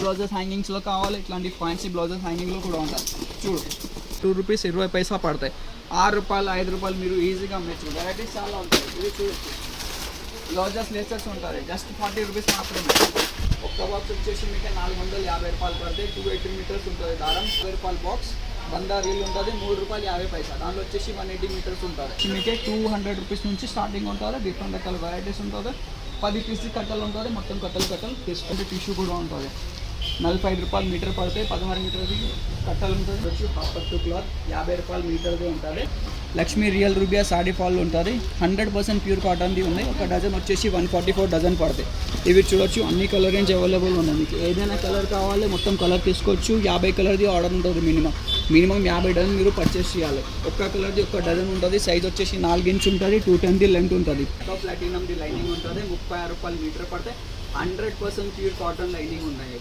Blouses హ్యాంగింగ్స్లో కావాలి, ఇట్లాంటి fancy blouses హ్యాంగింగ్లో కూడా ఉంటాయి. చూడు 2 రూపీస్ 20 పైసా పడతాయి. 6 రూపాయలు 5 రూపాయలు మీరు ఈజీగా అమ్మచ్చు. వెరైటీస్ చాలా ఉంటాయి. ఇది చూడొచ్చు, బ్లౌజెస్ లేసెస్ ఉంటుంది. జస్ట్ 40 రూపీస్ మాత్రమే. ఒక్క బాక్స్ వచ్చేసి మీకు 450 రూపాయలు పడతాయి. 280 మీటర్స్ ఉంటుంది దారం. 20 రూపాయల బాక్స్ 100 రీల్ ఉంటుంది. 3 రూపాయలు 50 పైసా. దాంట్లో వచ్చేసి 180 మీటర్స్ ఉంటుంది. మీకే 200 రూపీస్ నుంచి స్టార్టింగ్ ఉంటుంది. డిఫరెంట్ రకాల వెరైటీస్ ఉంటుంది. 10 పీస్ కట్టలు ఉంటుంది. మొత్తం కట్టలు తీసుకుంటే టిష్యూ కూడా ఉంటుంది. 45 రూపాయలు మీటర్ పడతాయి. 16 మీటర్ది కట్టలు ఉంటుంది. వచ్చి పట్టు క్లాత్ 50 రూపాయలు మీటర్ది ఉంటుంది. లక్ష్మీ రియల్ రూబియా సాడీ ఫాల్ ఉంటుంది. 100% ప్యూర్ కాటన్ది ఉన్నాయి. ఒక డజన్ వచ్చేసి 144 డజన్ పడతాయి. ఇవి చూడొచ్చు, అన్ని కలర్ రేంజ్ అవైలబుల్ ఉన్నాయి. మీకు ఏదైనా కలర్ కావాలి మొత్తం కలర్ తీసుకోవచ్చు. 50 కలర్ది ఆర్డర్ ఉంటుంది. మినిమం 50 డజన్ మీరు పర్చేస్ చేయాలి. ఒక్క కలర్ది ఒక్క డజన్ ఉంటుంది. సైజ్ వచ్చేసి 4 ఇంచ్ ఉంటుంది. 210ది లెంత్ ఉంటుంది. ప్లాటినమ్ది లైనింగ్ ఉంటుంది. 36 రూపాయలు మీటర్ పడతాయి. 100% ప్యూర్ కాటన్ లైనింగ్ ఉన్నాయి.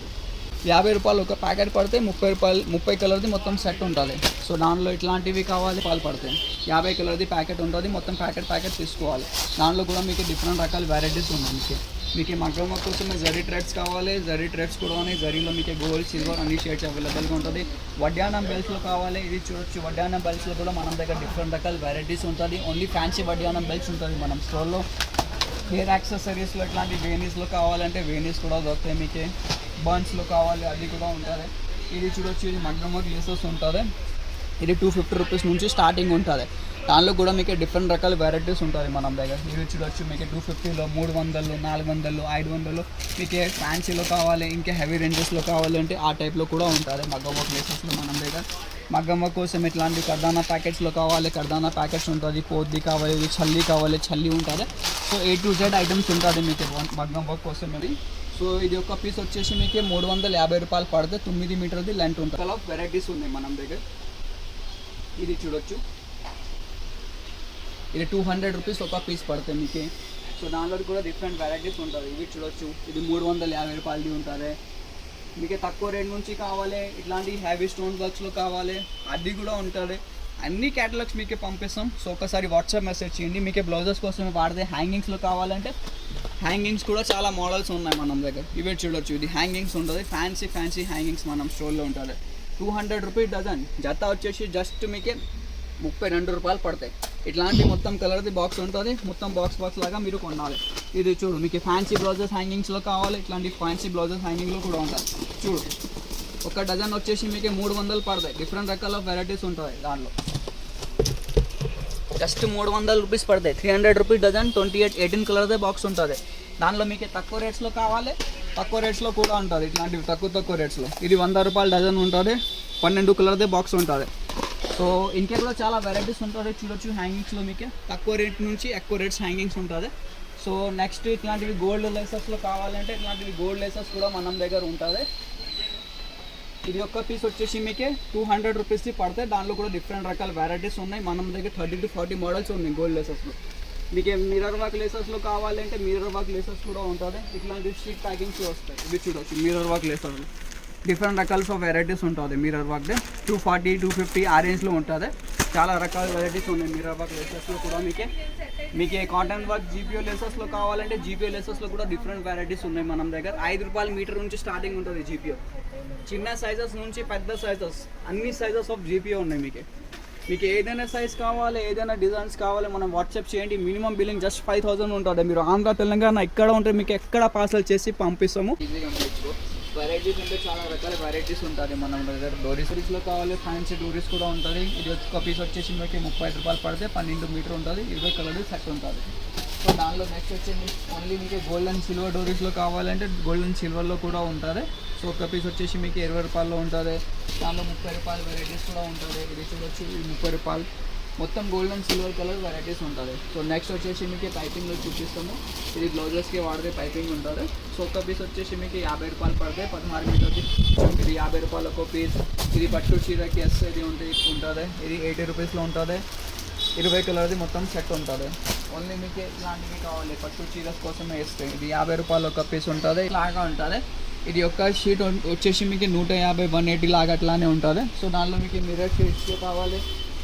50 రూపాయలు ఒక ప్యాకెట్ పడితే 30 రూపాయలు 30 కలర్ది మొత్తం సెట్ ఉంటుంది. సో దానిలో ఇట్లాంటివి కావాలి పాలు పడతాయి. 50 కలర్ది ప్యాకెట్ ఉంటుంది. మొత్తం ప్యాకెట్ తీసుకోవాలి. దానిలో కూడా మీకు డిఫరెంట్ రకాల వెరైటీస్ ఉన్నాయి. మీకు మగ్గం వర్క్ కోసం జరీ థ్రెడ్స్ కావాలి. జరీ థ్రెడ్స్ కూడా ఉన్నాయి. జరీలో మీకు గోల్డ్ సిల్వర్ అన్ని షేడ్స్ అవైలబుల్గా ఉంటుంది. వడ్డానం బెల్ట్స్లో కావాలి. ఇది చూడొచ్చు, వడ్డానం బెల్ట్స్లో కూడా మనం దగ్గర డిఫరెంట్ రకాల వెరైటీస్ ఉంటుంది. ఓన్లీ ఫ్యాన్సీ వడ్డానం బెల్ట్స్ ఉంటుంది మనం స్టోర్లో. హెయిర్ యాక్సెసరీస్లో ఇట్లాంటి వేనీస్లో కావాలంటే వేనీస్ కూడా దొరుకుతాయి. మీకు బర్న్స్లో కావాలి అది కూడా ఉంటుంది. ఇది చూడొచ్చు, ఇది మగ్గం వర్క్ లేసెస్ ఉంటుంది. ఇది 250 రూపీస్ నుంచి స్టార్టింగ్ ఉంటుంది. దానిలో కూడా మీకు డిఫరెంట్ రకాల వెరైటీస్ ఉంటుంది మనం దగ్గర. ఇది చూడొచ్చు, మీకు 250లో 300, 400, 500 మీకు ఫ్యాన్సీలో కావాలి. ఇంకా హెవీ రేంజెస్లో కావాలి అంటే ఆ టైప్లో కూడా ఉంటుంది మగ్గం వర్క్ లేసెస్లో మనం దగ్గర. మగ్గం వర్క్ కోసం ఇట్లాంటి కర్దానా ప్యాకెట్స్లో కావాలి. కర్దానా ప్యాకెట్స్ ఉంటుంది. పోద్ది కావాలి, చల్లి కావాలి, చల్లి ఉంటుంది. So A to Z items ఉంటుంది మీకు మగ్గం వర్క్ కోసం. ఇది సో ఇది ఒక పీస్ వచ్చేసి మీకు 350 రూపాయలు పడితే 9 మీటర్ది లెంత్ ఉంటుంది. చాలా వెరైటీస్ ఉన్నాయి మనం దగ్గర. ఇది చూడొచ్చు, ఇది 200 రూపీస్ ఒక పీస్ పడుతుంది మీకు. సో దానిలో కూడా డిఫరెంట్ వెరైటీస్ ఉంటుంది. ఇది చూడొచ్చు, ఇది 350 రూపాయలది ఉంటుంది. మీకు తక్కువ రేట్ నుంచి కావాలి, ఇట్లాంటి హ్యావీ స్టోన్ వర్క్స్లో కావాలి అది కూడా ఉంటుంది. అన్ని క్యాటలాగ్స్ మీకే పంపిస్తాం. సో ఒకసారి వాట్సాప్ మెసేజ్ చేయండి. మీకే బ్లౌజెస్ కోసం వాడితే హ్యాంగింగ్స్లో కావాలంటే హ్యాంగింగ్స్ కూడా చాలా మోడల్స్ ఉన్నాయి మనం దగ్గర. ఇవే చూడొచ్చు, ఇది హ్యాంగింగ్స్ ఉంటుంది. ఫ్యాన్సీ హ్యాంగింగ్స్ మనం స్టోర్లో ఉంటుంది. 200 రూపీస్ డజన్. జత వచ్చేసి జస్ట్ మీకే 32 రూపాయలు పడతాయి. ఇట్లాంటి మొత్తం కలర్ది బాక్స్ ఉంటుంది. మొత్తం బాక్స్ లాగా మీరు కొనాలి. ఇది చూడు, మీకు ఫ్యాన్సీ బ్లౌజెస్ హ్యాంగింగ్స్లో కావాలి. ఇట్లాంటి ఫ్యాన్సీ బ్లౌజెస్ హ్యాంగింగ్లో కూడా ఉంటుంది. చూడు, ఒక డజన్ వచ్చేసి మీకు 300 పడతాయి. డిఫరెంట్ రకాల వెరైటీస్ ఉంటుంది దాంట్లో. జస్ట్ 300 రూపీస్ పడతాయి. 300 రూపీస్ డజన్. 18 కలర్దే బాక్స్ ఉంటుంది. దానిలో మీకు తక్కువ రేట్స్లో కావాలి, తక్కువ రేట్స్లో కూడా ఉంటుంది. ఇట్లాంటివి తక్కువ రేట్స్లో. ఇది 100 రూపాయల డజన్ ఉంటుంది. 12 కలర్దే బాక్స్ ఉంటుంది. సో ఇంకే కూడా చాలా వెరైటీస్ ఉంటుంది. చూడొచ్చు, హ్యాంగింగ్స్లో మీకు తక్కువ రేట్ నుంచి ఎక్కువ రేట్స్ హ్యాంగింగ్స్ ఉంటుంది. సో నెక్స్ట్ ఇట్లాంటివి గోల్డ్ లేసెస్లో కావాలంటే ఇట్లాంటివి గోల్డ్ లేసెస్ కూడా మనం దగ్గర ఉంటుంది. ఇది ఒక్క పీస్ వచ్చేసి మీకే 200 రూపీస్ది పడితే. దానిలో కూడా డిఫరెంట్ రకాల వెరైటీస్ ఉన్నాయి. మనం దగ్గర 30 to 40 మోడల్స్ ఉన్నాయి గోల్డ్ లేసెస్లో. మీకు మిర్రర్ వర్క్ లేసెస్లో కావాలంటే మిర్రర్ వర్క్ లేసెస్ కూడా ఉంటుంది. ఇట్లాంటి షీట్ ప్యాకింగ్స్ వస్తాయి. ఇవి చూడవచ్చు, మిర్రర్ వర్క్ లేసెస్లో డిఫరెంట్ రకాల వెరైటీస్ ఉంటుంది. మిర్రర్ వర్క్ 240, 250 ఆ రేంజ్లో ఉంటుంది. చాలా రకాల వెరైటీస్ ఉన్నాయి మిర్రర్ వర్క్ లేసెస్లో కూడా. మీకు కాటన్ వర్క్ జీపీఓ లేసెస్లో కావాలంటే జీపీఓ లేసెస్లో కూడా డిఫరెంట్ వెరైటీస్ ఉన్నాయి మనం దగ్గర. 5 రూపాయల మీటర్ నుంచి స్టార్టింగ్ ఉంటుంది జీపీఓ. చిన్న సైజెస్ నుంచి పెద్ద సైజెస్ అన్ని సైజెస్ ఆఫ్ జీపీఓ ఉన్నాయి. మీకు ఏదైనా సైజ్ కావాలి, ఏదైనా డిజైన్స్ కావాలి, మనం వాట్సాప్ చేయండి. మినిమం బిల్లింగ్ జస్ట్ 5000 ఉంటుంది. మీరు ఆంధ్ర తెలంగాణ ఎక్కడ ఉంటే మీకు ఎక్కడ పార్సల్ చేసి పంపిస్తాము. వెరైటీస్ అంటే చాలా రకాల వెరైటీస్ ఉంటుంది మనం దగ్గర. డోరీస్లో కావాలి, ఫ్యాన్సీ డోరీస్ కూడా ఉంటుంది. ఇది ఒక పీస్ వచ్చేసి మీకు 35 రూపాయలు పడితే 12 మీటర్ ఉంటుంది. 20 కలర్ సెట్ ఉంటుంది. సో దానిలో నెక్స్ట్ వచ్చేసి ఓన్లీ మీకు గోల్డ్ అండ్ సిల్వర్ డోరీస్లో కావాలంటే గోల్డ్ అండ్ సిల్వర్లో కూడా ఉంటుంది. సో ఒక పీస్ వచ్చేసి మీకు 20 రూపాయల్లో ఉంటుంది. దానిలో 30 రూపాయల వెరైటీస్ కూడా ఉంటుంది. ఇది చూడొచ్చు, 30 రూపాయలు. మొత్తం gold and silver colour varieties ఉంటుంది. సో నెక్స్ట్ వచ్చేసి మీకు పైపింగ్లో చూపిస్తాము. ఇది బ్లౌజెస్కి వాడితే పైపింగ్ ఉంటుంది. సో ఒక పీస్ వచ్చేసి మీకు 50 రూపాయలు పడితే 16 మీటర్ది. ఇది 50 రూపాయలు ఒక పీస్. ఇది పట్టు చీరకి ఇది ఉంటుంది. ఇది 80 రూపీస్లో ఉంటుంది. 20 కలర్ది మొత్తం సెట్ ఉంటుంది. ఓన్లీ మీకు ఇలాంటివి కావాలి పట్టు చీరస్ కోసమే వేస్తాయి. ఇది 50 రూపాయలు ఒక పీస్ ఉంటుంది. ఇలాగా ఉంటుంది. ఇది ఒక షీట్ వచ్చేసి మీకు 150, 180 లాగా అట్లానే ఉంటుంది. సో దానిలో మీకు మిర్రర్ షీట్స్ కావాలి.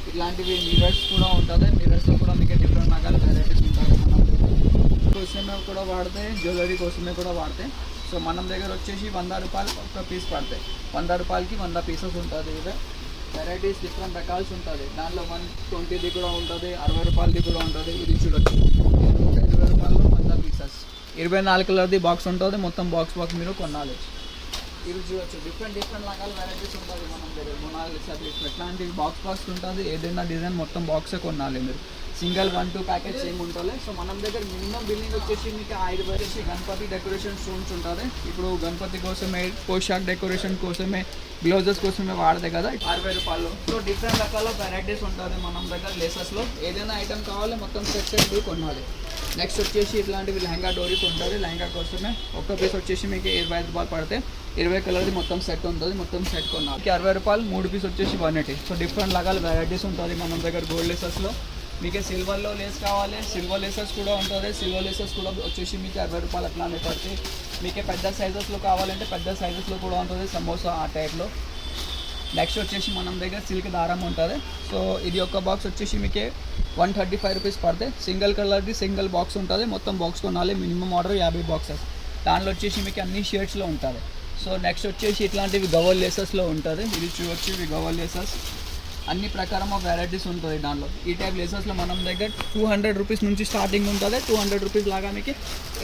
ఇట్లాంటివి మిర్రర్స్ కూడా ఉంటుంది. మిర్రర్స్లో కూడా మీకు డిఫరెంట్ రకాల వెరైటీస్ ఉంటుంది. మనం కోసమే కూడా వాడితే, జ్యువెలరీ కోసమే కూడా వాడితే. సో సో మనం దగ్గర వచ్చేసి 100 రూపాయలు ఒక పీస్ పడతాయి. 100 రూపాయలకి 100 పీసెస్ ఉంటుంది. ఇదే వెరైటీస్ డిఫరెంట్ రకాల్సి ఉంటుంది. దాంట్లో 120ది కూడా ఉంటుంది, 60 రూపాయలది కూడా ఉంటుంది. ఇది చూడొచ్చు 20 రూపాయలు 100 పీసెస్. 24 కలర్ది బాక్స్ ఉంటుంది. మొత్తం బాక్స్ మీరు కొనాలి. ఇది చూడొచ్చు డిఫరెంట్ రకాల వెరైటీస్ ఉంటుంది మనం దగ్గర. మొనాలిసా ఎట్లాంటి బాక్స్ ఉంటుంది. ఏదైనా డిజైన్ మొత్తం బాక్సే కొనాలి మీరు. సింగిల్ 1-2 ప్యాకెట్స్ ఏమి ఉంటుంది. సో మనం దగ్గర మినిమం బిల్లింగ్ వచ్చేసి మీకు 5 వచ్చేసి గణపతి డెకరేషన్ స్టోన్స్ ఉంటుంది. ఇప్పుడు గణపతి కోసమే, పోషాక్ డెకరేషన్ కోసమే, గ్లౌజెస్ కోసమే వాడదే కదా 60 రూపాయలు. సో డిఫరెంట్ రకాల వెరైటీస్ ఉంటుంది మనం దగ్గర లేసెస్లో. ఏదైనా ఐటమ్ కావాలి మొత్తం సెట్ కొనాలి. నెక్స్ట్ వచ్చేసి ఇట్లాంటివి లెహంగా డోరీస్ ఉంటుంది. లెహంగా కోసమే ఒక్క పీస్ వచ్చేసి మీకు 25 రూపాయలు పడితే 20 కలర్ది మొత్తం సెట్ ఉంటుంది. మొత్తం సెట్ కొనాలి. 60 రూపాయలు 3 పీస్ వచ్చేసి 180. సో డిఫరెంట్ రకాల వెరైటీస్ ఉంటుంది మనం దగ్గర గోల్డ్ లేసెస్లో. మీకు సిల్వర్లో లేస్ కావాలి, సిల్వర్ లేసెస్ కూడా ఉంటుంది. సిల్వర్ లేసెస్ కూడా వచ్చేసి మీకు 60 రూపాయలు అట్లానే పడుతుంది. మీకు పెద్ద సైజెస్లో కావాలంటే పెద్ద సైజెస్లో కూడా ఉంటుంది, సమోసా ఆ టైప్లో. నెక్స్ట్ వచ్చేసి మనం దగ్గర సిల్క్ దారం ఉంటుంది. సో ఇది ఒక బాక్స్ వచ్చేసి మీకు 135 రూపీస్ పడితే. సింగిల్ కలర్ది సింగిల్ బాక్స్ ఉంటుంది. మొత్తం బాక్స్ కొనాలి. Minimum order 50 boxes. దాంట్లో వచ్చేసి మీకు అన్ని షేడ్స్లో ఉంటుంది. సో నెక్స్ట్ వచ్చేసి ఇట్లాంటివి గవల్ లేసెస్లో ఉంటుంది. ఇది చూడొచ్చు, ఇవి గవల్ లేసెస్ అన్ని ప్రకారం ఆఫ్ వెరైటీస్ ఉంటుంది దాంట్లో. ఈ టైప్ లేసెస్లో మనం దగ్గర 200 రూపీస్ నుంచి స్టార్టింగ్ ఉంటుంది. 200 రూపీస్ లాగా మీకు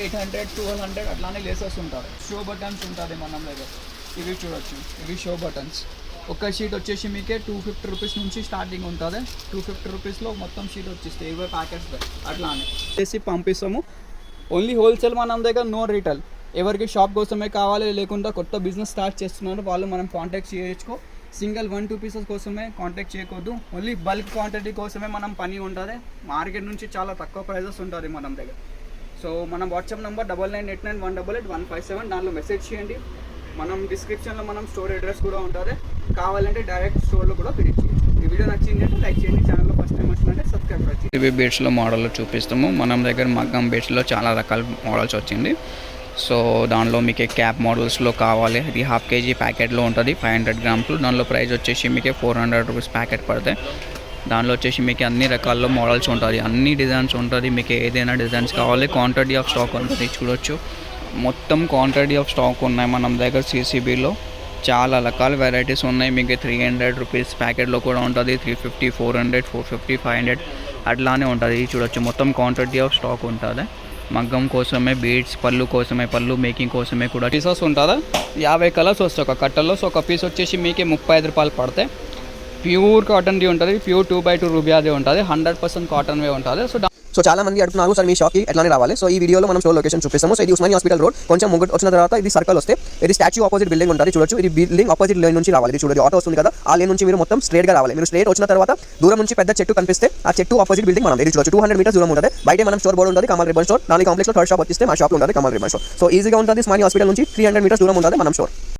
800, 1200 అట్లానే లేసెస్ ఉంటుంది. షో బటన్స్ ఉంటుంది మనం దగ్గర. ఇవి చూడొచ్చు, ఇవి షో బటన్స్. ఒక షీట్ వచ్చేసి మీకే 250 రూపీస్ నుంచి స్టార్టింగ్ ఉంటుంది. 250 రూపీస్లో మొత్తం షీట్ వచ్చేస్తాయి 20 ప్యాకెట్స్ అట్లానే చేసి పంపిస్తాము. ఓన్లీ హోల్సేల్ మనం దగ్గర, నో రీటైల్. ఎవరికి షాప్ కోసమే కావాలి లేకుండా కొత్త బిజినెస్ స్టార్ట్ చేస్తున్నారు వాళ్ళు మనం కాంటాక్ట్ చేయొచ్చుకో. సింగిల్ 1-2 పీసెస్ కోసమే కాంటాక్ట్ చేయకూడదు. ఓన్లీ బల్క్ క్వాంటిటీ కోసమే మనం పని ఉంటుంది. మార్కెట్ నుంచి చాలా తక్కువ ప్రైజెస్ ఉంటుంది మనం దగ్గర. సో మనం వాట్సాప్ నెంబర్ 9989188157 దాంట్లో మెసేజ్ చేయండి. మనం డిస్క్రిప్షన్లో మనం స్టోర్ అడ్రస్ కూడా ఉంటుంది. కావాలంటే డైరెక్ట్ స్టోర్లో కూడా విజిట్ చేయొచ్చు. ఈ వీడియో నచ్చింది అంటే లైక్ చేయండి. ఛానల్లో ఫస్ట్ టైం వచ్చిందంటే సబ్స్క్రైబ్ చేయండి. ఇవి బీడ్స్లో మోడల్ చూపిస్తాము. మనం దగ్గర మగ్గం బీడ్స్లో చాలా రకాల మోడల్స్ వచ్చింది. సో దానిలో మీకు క్యాప్ మోడల్స్లో కావాలి. ఇది 1/2 kg ప్యాకెట్లో ఉంటుంది, 500 గ్రామ్స్. దానిలో ప్రైస్ వచ్చేసి మీకు 400 రూపీస్ ప్యాకెట్ పడతాయి. దానిలో వచ్చేసి మీకు అన్ని రకాల మోడల్స్ ఉంటుంది, అన్ని డిజైన్స్ ఉంటుంది. మీకు ఏదైనా డిజైన్స్ కావాలి, క్వాంటిటీ ఆఫ్ స్టాక్ ఉంటుంది. చూడొచ్చు మొత్తం క్వాంటిటీ ఆఫ్ స్టాక్ ఉన్నాయి మన దగ్గర. CCBలో చాలా రకాల వెరైటీస్ ఉన్నాయి. మీకు 300 రూపీస్ ప్యాకెట్లో కూడా ఉంటుంది, 350, 400, 450, 500 అట్లానే ఉంటుంది. చూడొచ్చు మొత్తం క్వాంటిటీ ఆఫ్ స్టాక్ ఉంటుంది. మగ్గం కోసమే, బీడ్స్ పళ్ళు కోసమే, పళ్ళు మేకింగ్ కోసమే కూడా పీసెస్ ఉంటుందా. 50 కలర్స్ వస్తాయి ఒక కట్టలో. సో ఒక పీస్ వచ్చేసి మీకు 35 రూపాయలు పడతాయి. ప్యూర్ కాటన్ది ఉంటుంది, ప్యూర్ 2x2 రూబియాది ఉంటుంది, 100% కాటన్వే ఉంటుంది. సో చాలా మంది అడుగుతున్నారు సార్ మీ షాప్కి ఎట్లానే రావాలి. సో ఈ వీడియోలో మనం స్టోర్ లొకేషన్ చూపిస్తాము. సో ఇది ఉస్మానియా హాస్పిటల్ రోడ్. కొంచెం ముంగట్ వచ్చిన తర్వాత ఇది సర్కిల్ వస్తే ఇది స్టాచ్యూ ఆపోజిట్ బిల్డింగ్ ఉంటుంది. చూడొచ్చు, ఇది బిల్డింగ్ ఆపోజిట్ లేన్ నుంచి రావాలి. ఇది చూడండి ఆటో వస్తుంది కదా, ఆ లేన్ నుంచి మీరు మొత్తం స్ట్రేట్గా రావాలి. మీరు స్ట్రేట్ వచ్చిన తర్వాత దూరం నుంచి పెద్ద చెట్టు కనిపిస్తే ఆ చెట్టు ఆపోజిట్ బిల్డింగ్ మనం ఇది చూడొచ్చు. 200 మీటర్స్ దూరం ఉంటుంది. బయట మనం స్టోర్ బోర్డు ఉంటుంది, కమల్ రిబ్బన్ స్టోర్. దాని కాంప్లెక్స్లో థర్డ్ షాప్ వచ్చిస్తే మా షాప్ ఉంటుంది, కమల్ రిబ్బన్ స్టోర్. సో ఈజీగా ఉంటుంది. ఉస్మానియా హాస్పిటల్ నుంచి 300 మీటర్స్ దూరం ఉంటుంది మనం స్టోర్.